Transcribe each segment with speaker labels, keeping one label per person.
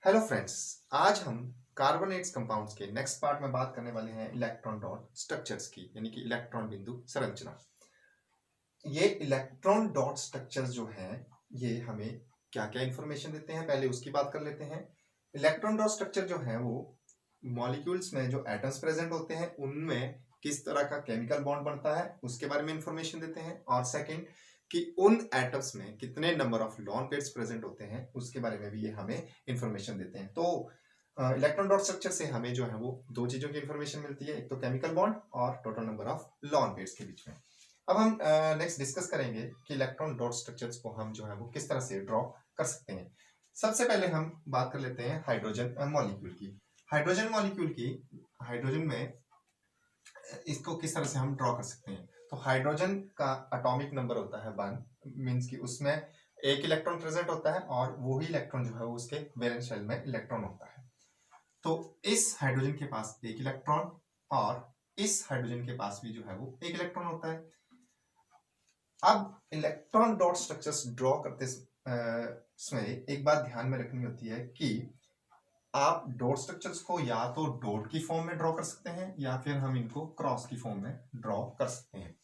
Speaker 1: Hello friends, आज हम carbonates compounds के नेक्स्ट पार्ट में बात करने वाले हैं इलेक्ट्रॉन डॉट स्ट्रक्चर्स की, यानी कि इलेक्ट्रॉन बिंदु संरचना। ये इलेक्ट्रॉन डॉट स्ट्रक्चर्स जो हैं ये हमें क्या क्या इंफॉर्मेशन देते हैं, पहले उसकी बात कर लेते हैं। इलेक्ट्रॉन डॉट स्ट्रक्चर जो है वो मॉलिक्यूल्स में जो एटम्स प्रेजेंट होते हैं उनमें किस तरह का केमिकल बॉन्ड बनता है उसके बारे में इंफॉर्मेशन देते हैं, और सेकंड कि उन एटम्स में कितने number of lawn pairs present होते हैं उसके बारे में भी ये हमें इंफॉर्मेशन देते हैं। तो इलेक्ट्रॉन डॉट स्ट्रक्चर से हमें जो है वो दो चीजों की इंफॉर्मेशन मिलती है, एक तो केमिकल बॉन्ड और total number of lawn pairs के बीच में। अब हम नेक्स्ट डिस्कस करेंगे कि इलेक्ट्रॉन डॉट स्ट्रक्चर्स को हम जो है वो किस तरह से ड्रॉ कर सकते हैं। सबसे पहले हम बात कर लेते हैं हाइड्रोजन मॉलिक्यूल की। हाइड्रोजन में इसको किस तरह से हम ड्रॉ कर सकते हैं। तो हाइड्रोजन का एटॉमिक नंबर होता है 1, मींस कि उसमें एक इलेक्ट्रॉन प्रेजेंट होता है और वही इलेक्ट्रॉन जो है वो उसके वैलेंस शेल में इलेक्ट्रॉन होता है। तो इस हाइड्रोजन के पास एक इलेक्ट्रॉन और इस हाइड्रोजन के पास भी जो है वो एक इलेक्ट्रॉन होता है। अब इलेक्ट्रॉन डॉट स्ट्रक्चर्स ड्रॉ करते समय एक बात ध्यान में रखनी होती है कि आप डॉट स्ट्रक्चर्स को या तो डॉट की फॉर्म में ड्रॉ कर सकते हैं या फिर हम इनको क्रॉस की फॉर्म में ड्रॉ कर सकते हैं।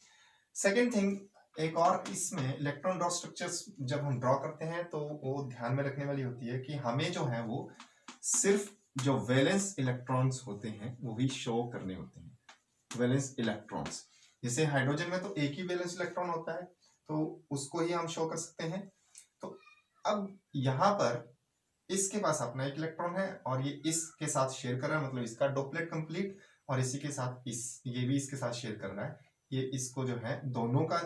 Speaker 1: सेकेंड थिंग, एक और इसमें इलेक्ट्रॉन डॉट स्ट्रक्चर्स जब हम ड्रॉ करते हैं तो वो ध्यान में रखने वाली होती है कि हमें जो है वो सिर्फ जो वैलेंस इलेक्ट्रॉन्स होते हैं वो ही शो करने होते हैं, वैलेंस इलेक्ट्रॉन्स। जैसे हाइड्रोजन में तो एक ही वैलेंस इलेक्ट्रॉन होता है तो उसको ही हम शो कर सकते हैं। तो अब यहाँ पर इसके पास अपना एक इलेक्ट्रॉन है और ये इसके साथ शेयर कर रहा है, मतलब इसका डॉपलेट कंप्लीट, और इसी के साथ ये भी इसके साथ शेयर कर रहा है। ये इसको जो है दोनों का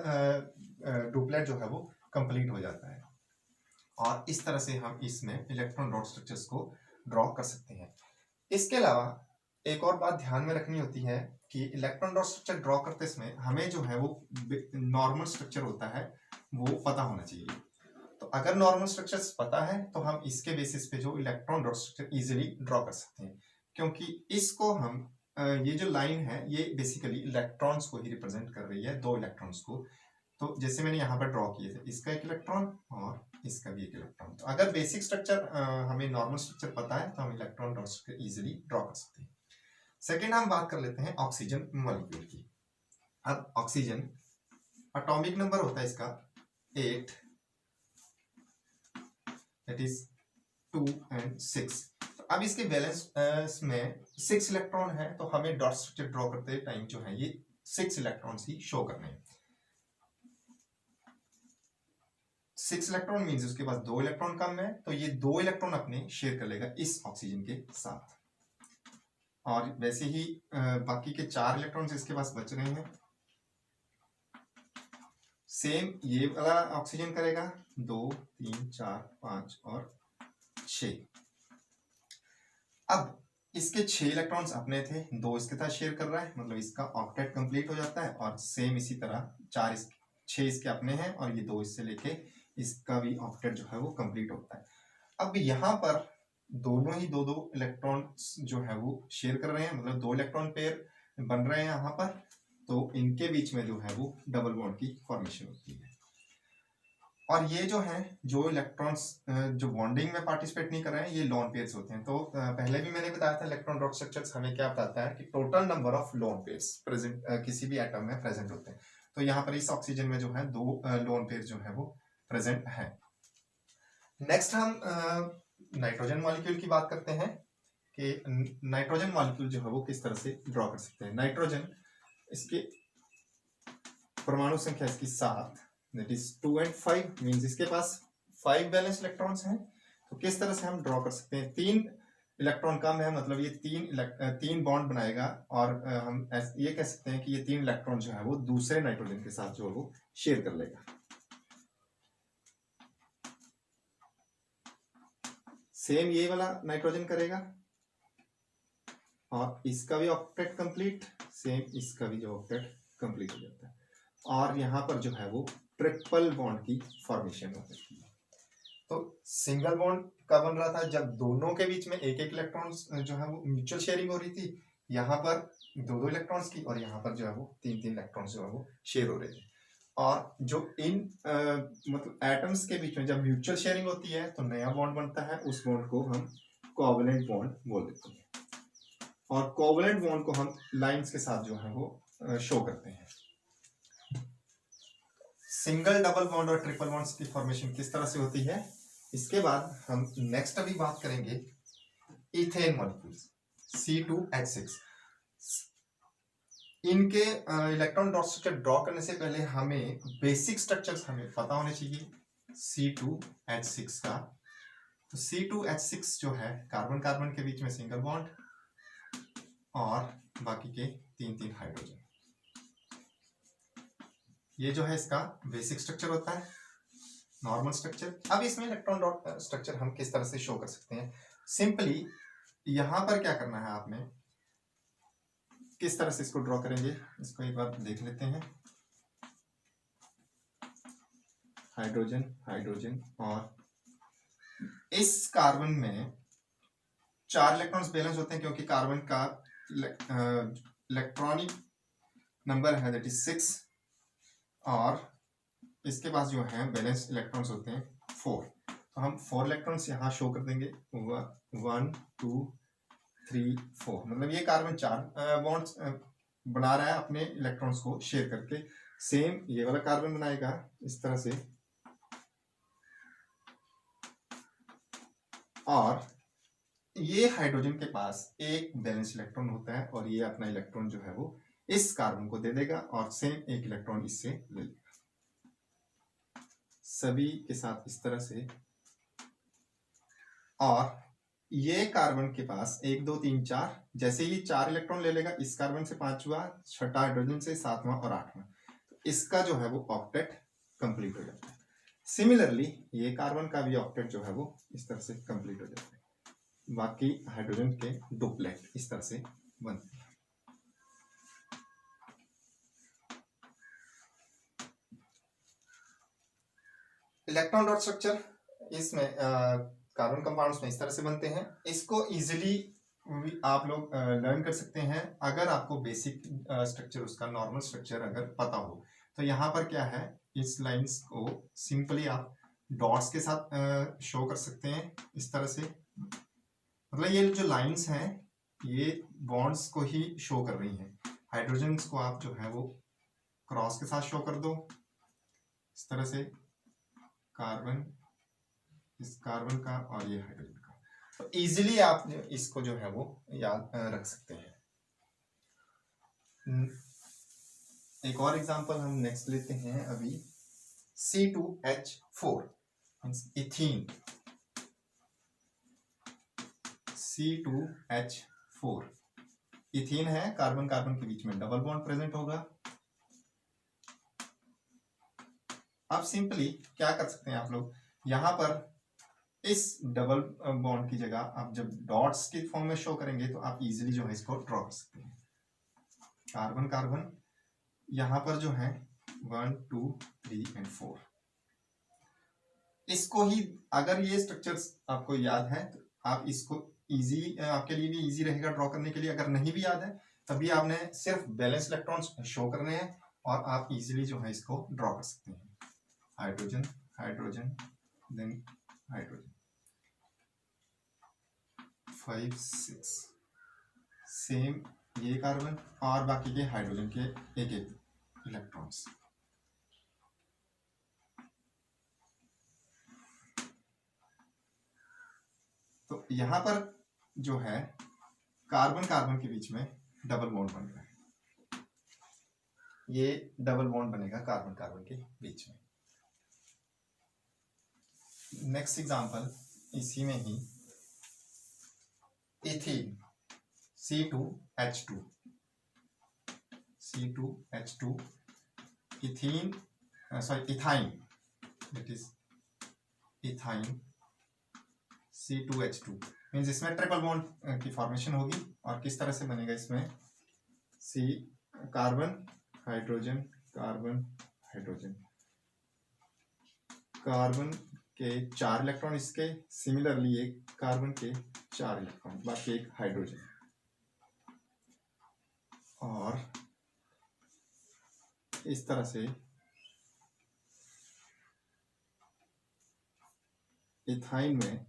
Speaker 1: डुप्लेट जो है वो कंप्लीट हो जाता है, और इस तरह से हम इसमें इलेक्ट्रॉन डॉट स्ट्रक्चर्स को ड्रॉ कर सकते हैं। इसके अलावा एक और बात ध्यान में रखनी होती है कि इलेक्ट्रॉन डॉट स्ट्रक्चर ड्रॉ करते समय हमें जो है वो नॉर्मल स्ट्रक्चर होता है वो पता होना चाहिए। तो अगर नॉर्मल स्ट्रक्चर्स पता है तो हम इसके बेसिस पे जो electron dot structure easily draw कर सकते हैं, क्योंकि इसको हम ये जो लाइन है ये बेसिकली इलेक्ट्रॉन्स को ही रिप्रेजेंट कर रही है, दो इलेक्ट्रॉन्स को। तो जैसे मैंने यहाँ पर ड्रॉ किए थे, इसका एक इलेक्ट्रॉन और इसका भी एक इलेक्ट्रॉन। तो अगर बेसिक स्ट्रक्चर हमें नॉर्मल स्ट्रक्चर पता है तो हम electron dot structure easily draw कर सकते हैं। सेकेंड हम बात कर लेते हैं ऑक्सीजन मॉलिक्यूल की। अब ऑक्सीजन एटॉमिक नंबर होता है इसका 8, दैट इज 2 and 6। अब इसके वैलेंस में 6 इलेक्ट्रॉन है, तो हमें डॉट स्ट्रक्चर ड्रॉ करते टाइम जो है ये 6 इलेक्ट्रॉन्स ही शो करने हैं। 6 इलेक्ट्रॉन मींस उसके पास 2 इलेक्ट्रॉन कम है, तो ये 2 इलेक्ट्रॉन अपने शेयर कर लेगा इस ऑक्सीजन के साथ, और वैसे ही बाकी के 4 इलेक्ट्रॉन्स इसके पास बच रहे हैं। सेम ये वाला ऑक्सीजन करेगा 2, 3, 4, 5 और 6। अब इसके 6 इलेक्ट्रॉन्स अपने थे, 2 इसके साथ शेयर कर रहा है, मतलब इसका ऑक्टेट कंप्लीट हो जाता है, और सेम इसी तरह 6 इसके अपने हैं और ये 2 इससे लेके इसका भी ऑक्टेट जो है वो कंप्लीट होता है। अब यहाँ पर दोनों ही दो इलेक्ट्रॉन जो है वो शेयर कर रहे हैं, मतलब 2 इलेक्ट्रॉन पेयर बन रहे हैं यहाँ पर, तो इनके बीच में जो है वो डबल बॉन्ड की फॉर्मेशन होती है। और ये जो है जो इलेक्ट्रॉन्स जो बॉन्डिंग में पार्टिसिपेट नहीं कर रहे हैं ये लोन पेयर्स होते हैं। तो पहले भी मैंने बताया था इलेक्ट्रॉन डॉट स्ट्रक्चर्स हमें क्या बताता है कि total number of lone pairs present किसी भी एटम में प्रेजेंट होते हैं। तो यहाँ पर इस ऑक्सीजन में जो है 2 लोन पेयर जो है वो प्रेजेंट है। नेक्स्ट हम नाइट्रोजन मॉलिक्यूल की बात करते हैं कि नाइट्रोजन मॉलिक्यूल जो है वो किस तरह से ड्रॉ कर सकते हैं। नाइट्रोजन, इसके परमाणु संख्या इसकी 7, दैट इज 2 and 5, मींस इसके पास 5 वैलेंस इलेक्ट्रॉन्स हैं। तो किस तरह से हम ड्रॉ कर सकते हैं, 3 इलेक्ट्रॉन कम है, मतलब ये 3 बॉन्ड बनाएगा, और हम ये कह सकते हैं कि ये 3 इलेक्ट्रॉन जो है वो दूसरे नाइट्रोजन के साथ जो है वो शेयर कर लेगा। सेम ये वाला नाइट्रोजन करेगा और इसका भी ऑक्टेट कंप्लीट, सेम इसका भी जो ऑक्टेट कंप्लीट हो जाता है, और यहाँ पर जो है वो ट्रिपल बॉन्ड की फॉर्मेशन हो सकती है। तो सिंगल बॉन्ड का बन रहा था जब दोनों के बीच में एक एक इलेक्ट्रॉन जो है वो म्यूचुअल शेयरिंग हो रही थी, यहाँ पर 2 इलेक्ट्रॉन्स की, और यहाँ पर जो है वो 3 इलेक्ट्रॉन्स जो है वो शेयर हो रहे थे। और जो इन मतलब एटम्स के बीच में जब म्यूचुअल शेयरिंग होती है तो नया बॉन्ड बनता है, उस बॉन्ड को हम कोवलेंट बॉन्ड बोल देते हैं। और कोवलेंट बॉन्ड को हम लाइंस के साथ जो है वो शो करते हैं। सिंगल डबल बॉन्ड और ट्रिपल बॉन्ड्स की फॉर्मेशन किस तरह से होती है, इसके बाद हम नेक्स्ट अभी बात करेंगे इथेन मॉलिक्यूल्स C2H6। इनके इलेक्ट्रॉन डॉट स्ट्रक्चर ड्रॉ करने से पहले हमें बेसिक स्ट्रक्चर्स हमें पता होने चाहिए C2H6 का। तो C2H6 जो है कार्बन कार्बन के बीच में सिंगल बॉन्ड और बाकी के तीन तीन हाइड्रोजन, ये जो है इसका बेसिक स्ट्रक्चर होता है, नॉर्मल स्ट्रक्चर। अब इसमें इलेक्ट्रॉन डॉट स्ट्रक्चर हम किस तरह से शो कर सकते हैं, सिंपली यहां पर क्या करना है आपने, किस तरह से इसको ड्रॉ करेंगे इसको एक बार देख लेते हैं। हाइड्रोजन हाइड्रोजन, और इस कार्बन में 4 इलेक्ट्रॉन्स बैलेंस होते हैं क्योंकि कार्बन का इलेक्ट्रॉनिक नंबर है दैट इज 6, और इसके पास जो है बैलेंस इलेक्ट्रॉन्स होते हैं 4। तो हम 4 इलेक्ट्रॉन्स यहाँ शो कर देंगे, 1 2 3 4, मतलब ये कार्बन 4 बॉन्ड्स बना रहा है अपने इलेक्ट्रॉन्स को शेयर करके। सेम ये वाला कार्बन बनाएगा इस तरह से, और ये हाइड्रोजन के पास एक बैलेंस इलेक्ट्रॉन होता है और ये अपना इलेक्ट्रॉन जो है वो इस कार्बन को दे देगा और सेम एक इलेक्ट्रॉन इससे ले लेगा, सभी के साथ इस तरह से। और ये कार्बन के पास 1 2 3 4, जैसे ही 4 इलेक्ट्रॉन ले लेगा इस कार्बन से 5वां, छठा हाइड्रोजन से 7वां और 8वां, तो इसका जो है वो ऑक्टेट कंप्लीट हो जाता है। सिमिलरली ये कार्बन का भी ऑक्टेट जो है वो इस तरह से कंप्लीट हो जाता है। बाकी हाइड्रोजन के डुप्लेट इस तरह से बनते हैं। इलेक्ट्रॉन डॉट स्ट्रक्चर इसमें कार्बन कंपाउंड्स में इस तरह से बनते हैं। इसको इजीली आप लोग लर्न कर सकते हैं अगर आपको बेसिक स्ट्रक्चर उसका नॉर्मल स्ट्रक्चर अगर पता हो। तो यहाँ पर क्या है, इस लाइंस को सिंपली आप डॉट्स के साथ शो कर सकते हैं इस तरह से, मतलब ये जो लाइंस हैं ये बॉन्ड्स को ही शो कर रही हैं। हाइड्रोजन्स को आप जो है वो क्रॉस के साथ शो कर दो इस तरह से, कार्बन, इस कार्बन का और ये हाइड्रोजन का, तो इजीली आप इसको जो है वो याद रख सकते हैं। एक और एग्जांपल हम नेक्स्ट लेते हैं अभी, C2H4 इथीन, C2H4 इथीन है, कार्बन कार्बन के बीच में डबल बॉन्ड प्रेजेंट होगा। अब सिंपली क्या कर सकते हैं आप लोग, यहां पर इस डबल बॉन्ड की जगह आप जब डॉट्स की फॉर्म में शो करेंगे तो आप इजीली जो है इसको ड्रॉ कर सकते हैं। कार्बन कार्बन यहां पर जो है 1 2 3 और 4, इसको ही अगर ये स्ट्रक्चर्स आपको याद है तो आप इसको इजी, आपके लिए भी इजी रहेगा ड्रॉ करने के लिए। अगर नहीं भी याद है तभी आपने सिर्फ बैलेंस इलेक्ट्रॉन्स शो करने हैं और आप इजीली जो है इसको ड्रॉ कर सकते हैं। Hydrogen hydrogen then hydrogen 5 6, same ये कार्बन और बाकी के हाइड्रोजन के एक एक इलेक्ट्रॉन्स। तो यहां पर जो है कार्बन कार्बन के बीच में डबल बॉन्ड बन रहा है, ये डबल बॉन्ड बनेगा कार्बन कार्बन के बीच में। नेक्स्ट एग्जांपल इसी में ही, ethene C2H2 ethene, sorry ethyne, that is ethyne C2H2 means इसमें ट्रिपल बॉन्ड की फॉर्मेशन होगी। और किस तरह से बनेगा, इसमें C carbon hydrogen carbon hydrogen, carbon के 4 इलेक्ट्रॉन इसके, सिमिलरली एक कार्बन के 4 इलेक्ट्रॉन, बाकी एक हाइड्रोजन, और इस तरह से इथाइन में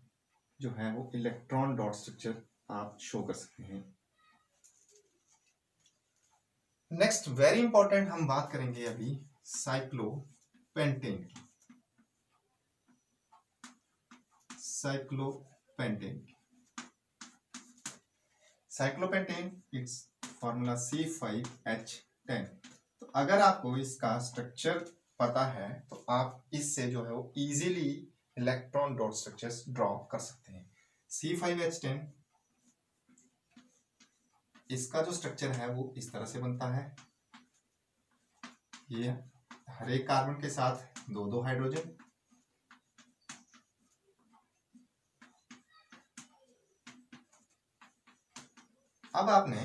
Speaker 1: जो है वो इलेक्ट्रॉन डॉट स्ट्रक्चर आप शो कर सकते हैं। नेक्स्ट वेरी इंपॉर्टेंट हम बात करेंगे अभी साइक्लोपेंटेन की। Cyclopentane it's formula C5H10। तो अगर आपको इसका स्ट्रक्चर पता है तो आप इससे जो है वो easily electron dot structures draw कर सकते हैं। C5H10 इसका जो स्ट्रक्चर है वो इस तरह से बनता है। ये हर एक कार्बन के साथ दो दो हाइड्रोजन, अब आपने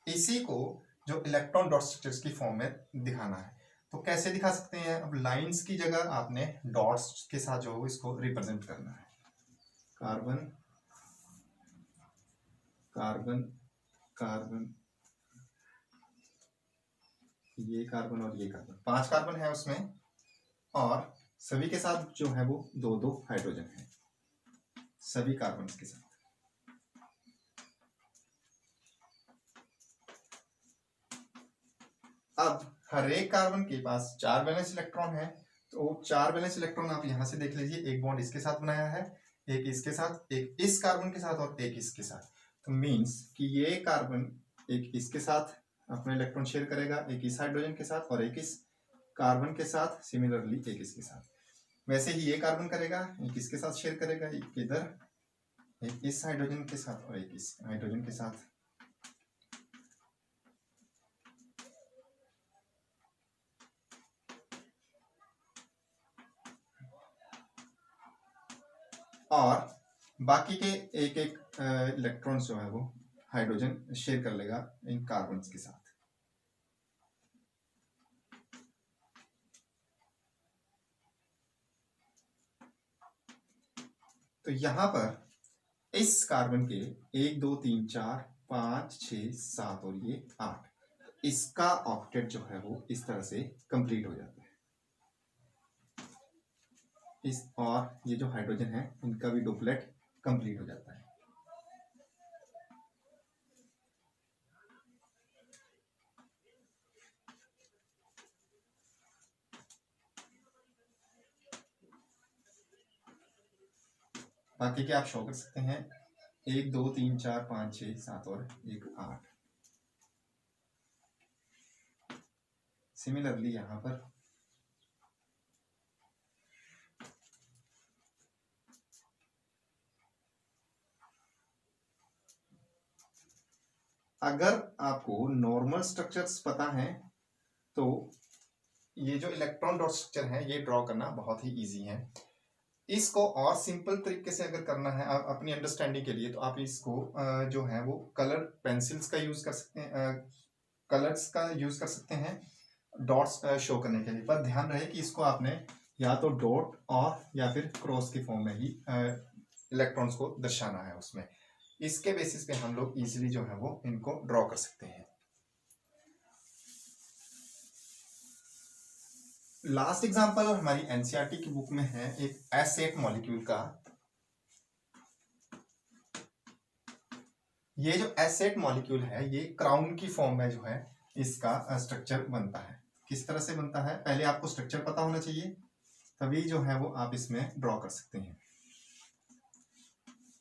Speaker 1: इसी को जो इलेक्ट्रॉन डॉट स्ट्रक्चर्स की फॉर्म में दिखाना है तो कैसे दिखा सकते हैं। अब लाइंस की जगह आपने डॉट्स के साथ जो है इसको रिप्रेजेंट करना है। कार्बन कार्बन कार्बन, ये कार्बन और ये कार्बन, 5 कार्बन है उसमें और सभी के साथ जो है वो दो दो हाइड्रोजन है, सभी कार्बन के साथ। अब हर एक कार्बन के पास 4 वैलेंस इलेक्ट्रॉन है, तो 4 वैलेंस इलेक्ट्रॉन आप यहां से देख लीजिए, एक बॉन्ड इसके साथ बनाया है, एक इसके साथ, एक इस कार्बन के साथ और एक इसके साथ। तो मींस कि ये कार्बन एक इसके साथ अपना इलेक्ट्रॉन शेयर करेगा, एक इस हाइड्रोजन के साथ और एक इस कार्बन के साथ, सिमिलरली एक इसके साथ। वैसे ही ये कार्बन करेगा, एक इसके साथ शेयर करेगा, एक इधर, एक इस हाइड्रोजन के साथ और एक इस हाइड्रोजन के साथ। और बाकी के एक एक इलेक्ट्रॉन्स जो है वो हाइड्रोजन शेयर कर लेगा इन कार्बन के साथ। तो यहां पर इस कार्बन के 1 2 3 4 5 6 7 और ये 8, इसका ऑक्टेट जो है वो इस तरह से कंप्लीट हो जाता है। इस और ये जो हाइड्रोजन है इनका भी डुप्लेट कंप्लीट हो जाता है। बाकी के आप शो कर सकते हैं 1 2 3 4 5 6 7 और 1 8। सिमिलरली यहां पर अगर आपको नॉर्मल स्ट्रक्चर्स पता है तो ये जो इलेक्ट्रॉन डॉट स्ट्रक्चर है ये ड्रॉ करना बहुत ही इजी है। इसको और सिंपल तरीके से अगर करना है अपनी अंडरस्टैंडिंग के लिए तो आप इसको जो है वो कलर पेंसिल्स का यूज कर सकते हैं, कलर्स का यूज कर सकते हैं डॉट्स शो करने के लिए। पर ध्यान रहे कि इसको आपने या तो डॉट और या फिर क्रॉस की फॉर्म में ही इलेक्ट्रॉन्स को दर्शाना है उसमें। इसके बेसिस पे हम लोग इजीली जो है वो इनको ड्रॉ कर सकते हैं। लास्ट एग्जांपल हमारी एनसीईआरटी की बुक में है एक एस8 मॉलिक्यूल का। ये जो एस8 मॉलिक्यूल है ये क्राउन की फॉर्म में जो है इसका स्ट्रक्चर बनता है। किस तरह से बनता है, पहले आपको स्ट्रक्चर पता होना चाहिए, तभी जो है वो आप इसमें ड्रॉ कर सकते हैं।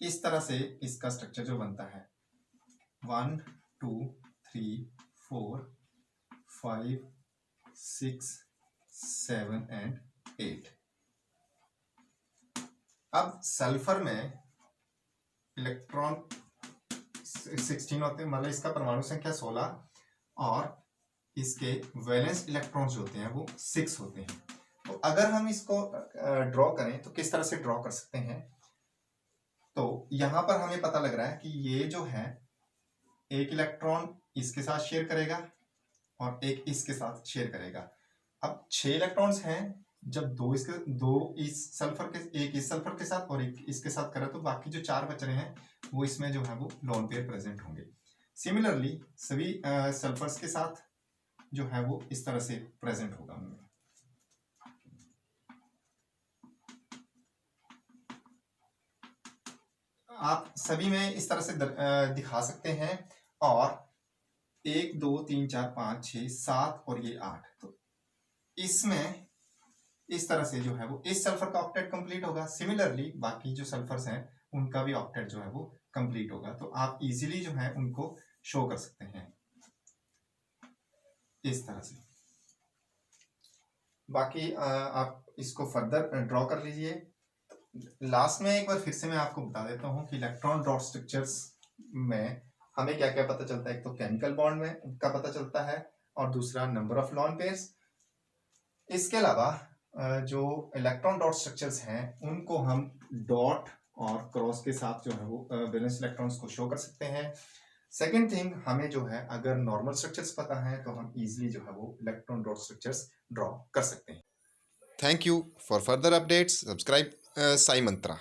Speaker 1: इस तरह से इसका स्ट्रक्चर जो बनता है 1 2 3 4 5 6 7 एंड 8। अब सल्फर में इलेक्ट्रॉन 16 होते हैं, मतलब इसका परमाणु संख्या 16 और इसके वैलेंस इलेक्ट्रॉन्स जो होते हैं वो 6 होते हैं। तो अगर हम इसको ड्रॉ करें तो किस तरह से ड्रॉ कर सकते हैं। तो यहां पर हमें पता लग रहा है कि ये जो है एक इलेक्ट्रॉन इसके साथ शेयर करेगा और एक इसके साथ शेयर करेगा। अब 6 इलेक्ट्रॉन्स हैं, जब दो इस सल्फर के, एक इस सल्फर के साथ और एक इसके साथ करें तो बाकी जो 4 बच रहे हैं वो इसमें जो है वो लोन पेयर प्रेजेंट होंगे। सिमिलरली सभी सल्फर्स के साथ जो है वो इस तरह से प्रेजेंट होगा उनमें। आप सभी में इस तरह से दिखा सकते हैं। और 1 2 3 4 5 6 7 और ये 8, तो इसमें इस तरह से जो है वो इस सल्फर का ऑक्टेट कंप्लीट होगा। सिमिलरली बाकी जो सल्फर्स हैं उनका भी ऑक्टेट जो है वो कंप्लीट होगा। तो आप इजीली जो है उनको शो कर सकते हैं इस तरह से। बाकी आप इसको फर्दर ड्रॉ कर लीजिए। लास्ट में एक बार फिर से मैं आपको बता देता हूँ कि इलेक्ट्रॉन डॉट स्ट्रक्चर्स में हमें क्या क्या पता चलता है। एक तो केमिकल बॉन्ड में का पता चलता है, और दूसरा नंबर ऑफ लॉन पेयर्स। इसके अलावा जो इलेक्ट्रॉन डॉट स्ट्रक्चर्स हैं उनको हम डॉट और क्रॉस के साथ जो है वो वैलेंस इलेक्ट्रॉन्स को शो कर सकते हैं। सेकेंड थिंग, हमें जो है अगर नॉर्मल स्ट्रक्चर्स पता है तो हम इजीली जो है वो इलेक्ट्रॉन डॉट स्ट्रक्चर्स ड्रॉ कर सकते हैं।
Speaker 2: Thank you. For further updates, subscribe Sai Mantra.